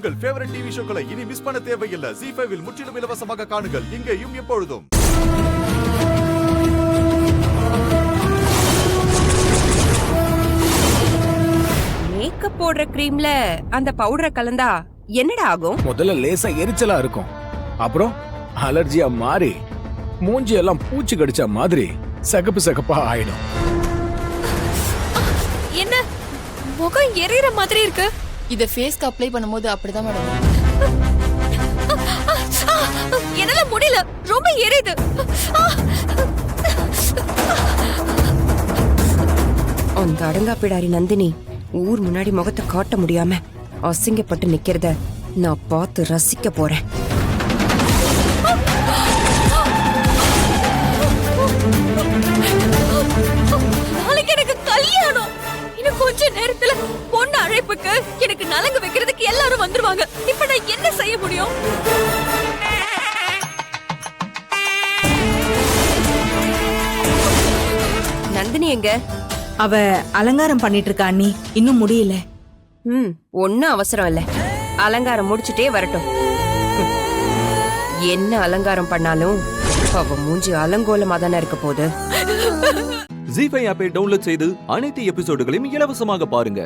உங்கள் favourite TV ஷோக்களை இனி miss பண்ண தேவையில்லை. ZEE5 இல் முற்றிலும் இலவசமாக காணுங்கள். இங்கேயும் எப்பொழுதும். மேக்கப் போடுற கிரீம்ல அந்த பவுடரை கலந்தா என்னடா ஆகும்? முதல்ல லேசா எரிச்சலா இருக்கும், அப்புறம் அலர்ஜியா மாறி மூஞ்சி எல்லாம் பூச்சி கடிச்ச மாதிரி சகப்பு சகப்பா ஆயிடும். என்ன முகம் எரியற மாதிரி இருக்கு? இத ஃபேஸ்க்கு அப்ளை பண்ணும்போது அப்படிதான் மேடம். என்னால முடியல, ரொம்ப எரியுது. அந்த அடங்காப்பிடாரி நந்தினி ஊர் முன்னாடி முகத்தை காட்ட முடியாம அசிங்கப்பட்டு நிக்கிறத நான் பார்த்து ரசிக்க போறேன். நாளைக்கு எனக்கு கல்யாணம். இன்னும் கொஞ்ச நேரத்துல பொண்ணு அழைப்புக்கு எனக்கு நலங்கு வைக்கிறதுக்கு எல்லாரும் வந்துருவாங்க. இப்ப நான் என்ன செய்ய முடியும்? நந்தினி எங்க? அவ அலங்காரம் பண்ணிட்டு இருக்கா அண்ணி, இன்னும் முடியல. ஒன்னும் அவசரம் இல்ல, அலங்காரம் முடிச்சுட்டே வரட்டும். என்ன அலங்காரம் பண்ணாலும் அவ மூஞ்சி அலங்கோலமா தானே இருக்க போகுது. ZEE5 ஆப்பை டவுன்லோட் செய்து அனைத்து எபிசோடுகளையும் இலவசமாக பாருங்க.